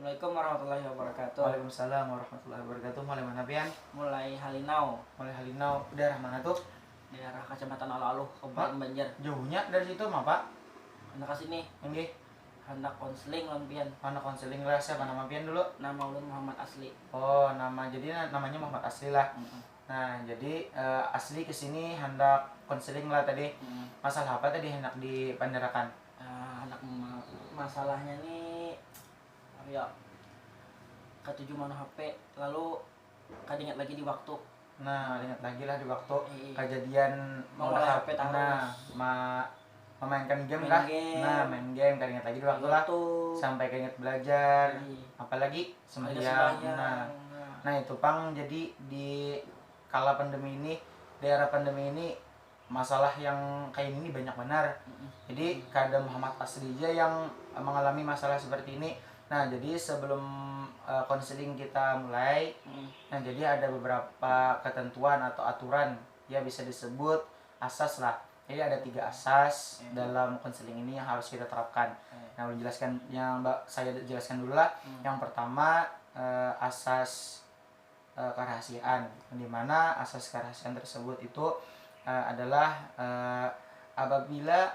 Assalamualaikum warahmatullahi wabarakatuh. Waalaikumsalam warahmatullahi wabarakatuh. Mulai mana pian? Mulai Halinau, Mulai Halinau. Daerah mana tuh? daerah Kecamatan Alaluh, Kabupaten Banjar. Jauhnya dari situ mah Pak? Hendak sini, Nggih. hendak konseling lawan pian. Mana konseling lah, siapa nama pian dulu? Nama ulun Muhammad Asli. Oh, namanya Muhammad Asli lah. Nah, jadi Asli kesini hendak konseling lah tadi. Masalah apa tadi hendak dipanderakan? Hendak masalahnya nih, ya ketujuh mana HP, lalu kadingat lagi di waktu. Nah, ingat lagi lah di waktu Iya. kejadian Mengolah HP terus. Nah, memainkan game Main kah? game. Nah, main game kan ingat lagi di waktu lah. Sampai keinget belajar. Iya. Apalagi Ada sembahyang. sembahyang. Nah itu Pang, jadi di kala pandemi ini, daerah pandemi ini masalah yang kayak ini banyak benar. Jadi kada Muhammad Asli aja yang mengalami masalah seperti ini. Nah jadi sebelum konseling kita mulai, nah jadi ada beberapa ketentuan atau aturan ya, bisa disebut asas lah. Jadi ada 3 asas dalam konseling ini yang harus kita terapkan. Nah jelaskan yang saya jelaskan dulu lah. Yang pertama asas kerahasiaan, di mana asas kerahasiaan tersebut itu adalah apabila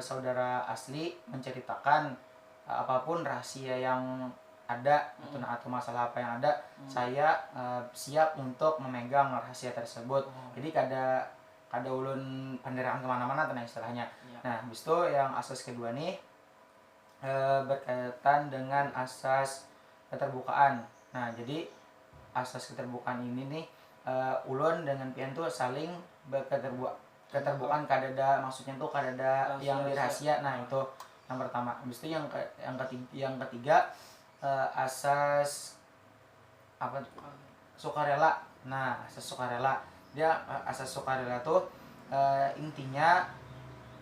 saudara Asli menceritakan apapun rahasia yang ada atau masalah apa yang ada, saya siap untuk memegang rahasia tersebut. Jadi kada ulun panderakan kemana-mana tenang istilahnya. Nah habis itu yang asas kedua nih berkaitan dengan asas keterbukaan. Nah jadi asas keterbukaan ini nih ulun dengan pian tuh saling keterbukaan, kadada maksudnya tuh kadada yang dirahasia. Nah itu yang pertama. Habis itu yang ketiga asas apa, sukarela. Nah asas sukarela, dia asas sukarela tuh intinya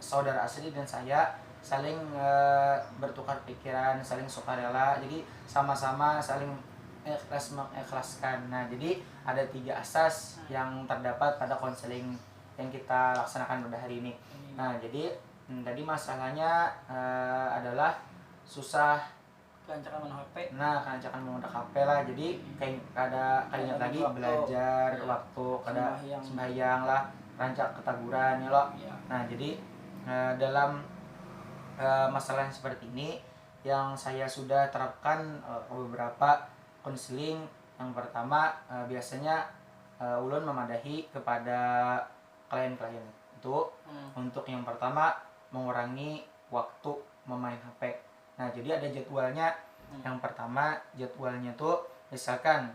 saudara Asli dan saya saling bertukar pikiran, saling sukarela, jadi sama-sama saling mengikhlaskan. Nah jadi ada 3 asas yang terdapat pada konseling yang kita laksanakan pada hari ini. Nah jadi tadi masalahnya adalah susah Kelancaran main HP. Nah kelancaran menggunakan HP lah. Jadi kayaknya lagi belajar waktu, kada sembahyang lah, rancak ketaguran ya lo. Nah jadi dalam masalah yang seperti ini yang saya sudah terapkan beberapa konseling. Yang pertama biasanya ulun memadahi kepada klien-klien itu untuk yang pertama mengurangi waktu memain HP. Nah jadi ada jadwalnya. Yang pertama jadwalnya tuh misalkan,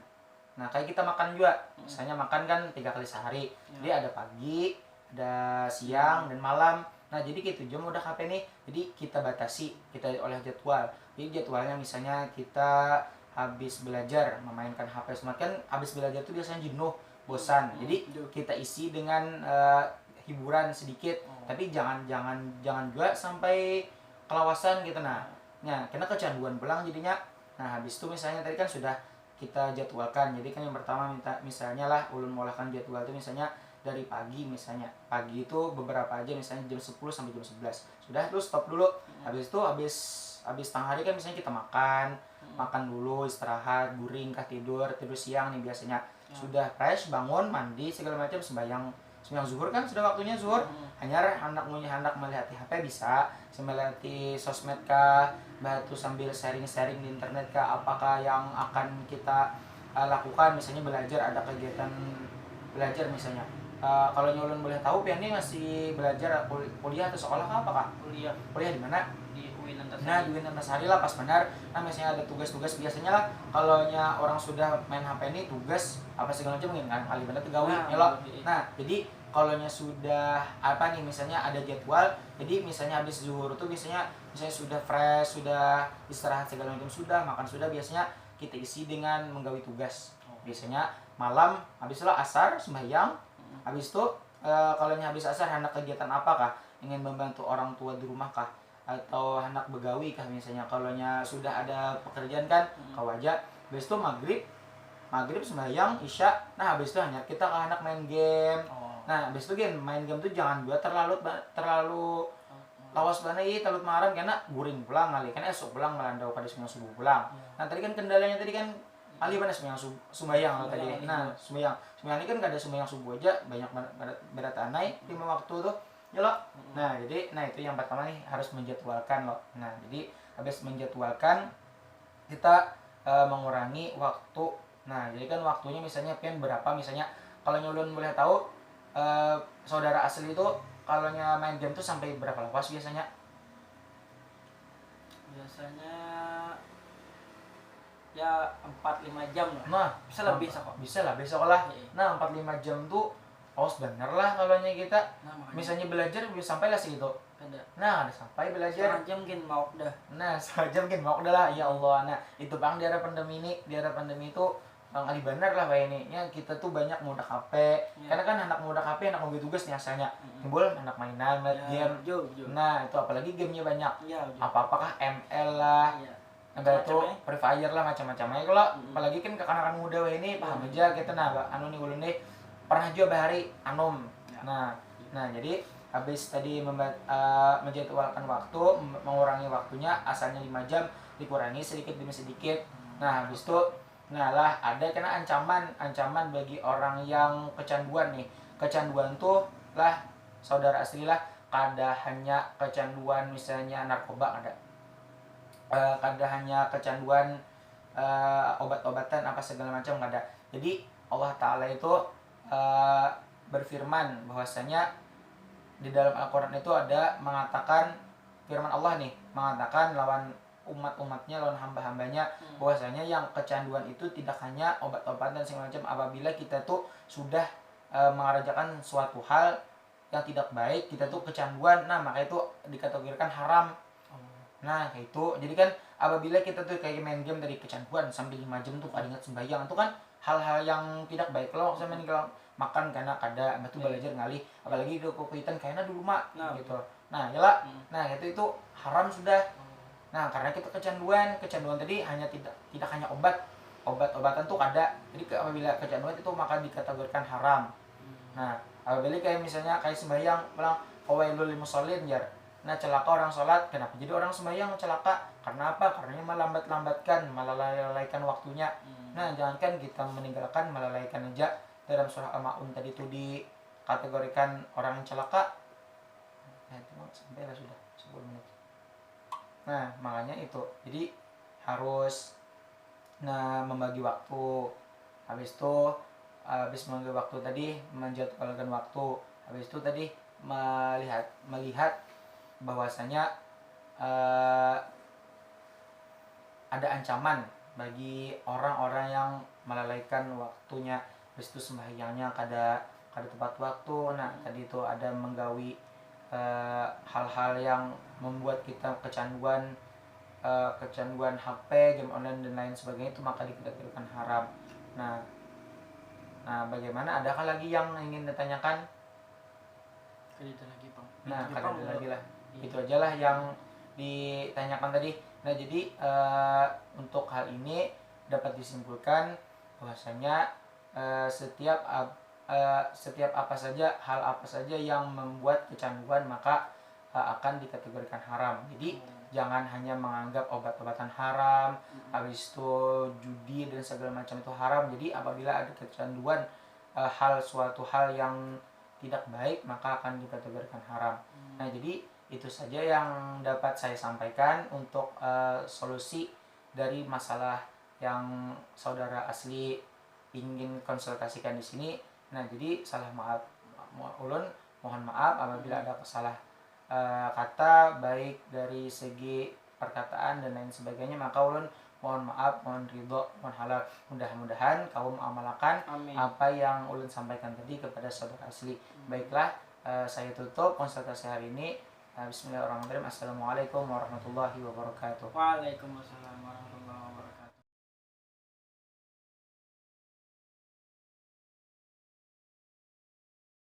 nah kayak kita makan juga, misalnya makan kan 3 kali sehari. Jadi ada pagi, ada siang dan malam. Nah jadi gitu jam udah HP nih, jadi kita batasi, kita oleh jadwal. Jadi jadwalnya misalnya kita habis belajar memainkan HP smart, kan habis belajar tuh biasanya jenuh, bosan. Jadi kita isi dengan hiburan sedikit, tapi jangan juga sampai kelawasan gitu. Nah kena kecanduan pulang jadinya. Nah habis itu misalnya tadi kan sudah kita jadwalkan. Jadi kan yang pertama misalnya lah ulun mengolahkan jadwal itu misalnya dari pagi, misalnya pagi itu beberapa aja, misalnya jam 10 sampai jam 11 sudah, terus stop dulu. Habis itu habis tengah hari kan misalnya kita makan dulu, istirahat, guring kah, tidur siang nih biasanya. Sudah fresh, bangun, mandi segala macam, sembahyang zuhur kan sudah waktunya zuhur. Hanya hendak melihat HP bisa, melihati sosmed kah, batu sambil sharing di internet kah, apakah yang akan kita lakukan, misalnya belajar, ada kegiatan belajar misalnya. Kalau nyulun boleh tahu pian ini masih belajar kuliah atau sekolah kah, apakah kuliah di mana? Di UIN Antasari. Nah di UIN Antasari lah, pas benar. Nah misalnya ada tugas-tugas biasanya lah, kalau orang sudah main HP ini tugas apa segala macam mungkin kan kali benar tegawi ya lo. Nah jadi kalau sudah apa nih, misalnya ada jadwal, jadi misalnya habis zuhur tuh misalnya sudah fresh, sudah istirahat segala macam, sudah makan, sudah biasanya kita isi dengan menggawi tugas. Biasanya malam habis itu asar sembahyang. Habis itu kalau habis asar hendak kegiatan apakah, ingin membantu orang tua di rumah kah, atau hendak begawi kah misalnya. Kalau sudah ada pekerjaan kan kawaja. Habis itu maghrib sembahyang isya. Nah habis itu hanya kita kah hendak main game. Nah habis itu main game tuh jangan buat terlalu lawas bana ieu talut maram karena guring pulang kali kan esok pulang melandau kada sembahyang subuh pulang. Nah tadi kan kendalanya tadi kan ali mana sembahyang sembahyang tadi. Nah sembahyang ini kan kada sembahyang subuh aja banyak berat anai 5 waktu tuh ya lo. Nah jadi itu yang pertama nih harus menjadwalkan lo. Nah jadi habis menjadwalkan kita mengurangi waktu. Nah jadi kan waktunya misalnya pian berapa, misalnya kalau nyulun boleh tahu saudara asli itu kalau main game tuh sampai berapa lawas biasanya? Biasanya ya 4-5 jam lah. Nah Bisa lebih kok. bisa lah besok lah. Iya. Nah 4-5 jam tuh awas bener lah kalau kita Nah, misalnya belajar bisa sampai lah segitu. ada. Nah ada sampai belajar 1 jam mungkin mau dah. nah 1 jam mungkin mau udah lah ya Allah. Nah itu bang di era pandemi itu bang Ali bener lah kayak ini ya, kita tuh banyak muda HP karena kan anak muda HP anak mobil tugas nih asalnya timbul anak mainan game. Nah itu apalagi gamenya banyak apa-apakah ML lah ada tuh Free Fire lah macam-macamnya kalau apalagi kan kekanak-kanak muda ini paham aja kita. Nah anu nih ulun nih pernah juga bahari anom. Nah jadi habis tadi menjadwalkan waktu, mengurangi waktunya asalnya 5 jam dikurangi sedikit demi sedikit. Nah habis itu lah ada kena ancaman bagi orang yang kecanduan nih. Kecanduan tuh lah saudara asli lah kada hanya kecanduan misalnya narkoba ada. Kada hanya kecanduan obat-obatan apa segala macam ada. Jadi Allah Ta'ala itu berfirman bahwasanya di dalam Al-Quran itu ada mengatakan firman Allah nih mengatakan lawan umat-umatnya lawan hamba-hambanya bahwasanya yang kecanduan itu tidak hanya obat-obatan segala macam apabila kita tuh sudah mengerjakan suatu hal yang tidak baik kita tuh kecanduan. Nah maka itu dikategorikan haram. Nah kayak itu jadi kan apabila kita tuh kayak main game dari kecanduan sampai 5 jam tuh kada ingat sembahyang itu kan hal-hal yang tidak baik. Kalau saya meninggal makan karena kada batu belajar ngalih apalagi ke kuitan kayaknya dulu mak gitu. Nah yalah nah itu haram sudah. Nah karena kita kecanduan tadi hanya tidak hanya obat-obatan tuh ada. Jadi apabila kecanduan itu maka dikategorikan haram. Nah apabila kayak misalnya kayak sembahyang bilang fawailul lil musallin jar. Nah celaka orang sholat. Kenapa jadi orang sembahyang celaka? Karena apa? Karena melambatkan melalaikan waktunya. Nah jangankan kita meninggalkan melalaikan aja. Dalam surah Al-Ma'un tadi itu dikategorikan orang yang celaka. Nah itu sampai lah sudah 10 menit. Nah makanya itu jadi harus membagi waktu. Habis membagi waktu tadi menjadwalkan waktu. Habis itu tadi melihat bahwasanya ada ancaman bagi orang-orang yang melalaikan waktunya. Habis itu sembahyangnya kada tepat waktu. Nah tadi itu ada menggawi hal-hal yang membuat kita kecanduan HP, game online dan lain sebagainya itu maka dikategorikan haram. Nah bagaimana? Adakah lagi yang ingin ditanyakan? Kada lagi bang. Nah kada ada lagi lah. Itu aja lah yang ditanyakan tadi. Nah jadi untuk hal ini dapat disimpulkan bahwasanya setiap hal apa saja yang membuat kecanduan maka akan dikategorikan haram. Jadi jangan hanya menganggap obat-obatan haram, habis itu judi dan segala macam itu haram. Jadi apabila ada kecanduan suatu hal yang tidak baik maka akan dikategorikan haram. Nah jadi itu saja yang dapat saya sampaikan untuk solusi dari masalah yang saudara asli ingin konsultasikan di sini. Nah jadi mohon maaf apabila ada salah kata baik dari segi perkataan dan lain sebagainya, maka ulun mohon maaf, mohon ridho, mohon halal. Mudah-mudahan kaum amalkan apa yang ulun sampaikan tadi kepada saudara asli. Baiklah, saya tutup konsultasi hari ini. Bismillahirrahmanirrahim. Assalamualaikum warahmatullahi wabarakatuh. Waalaikumsalam warahmatullahi wabarakatuh.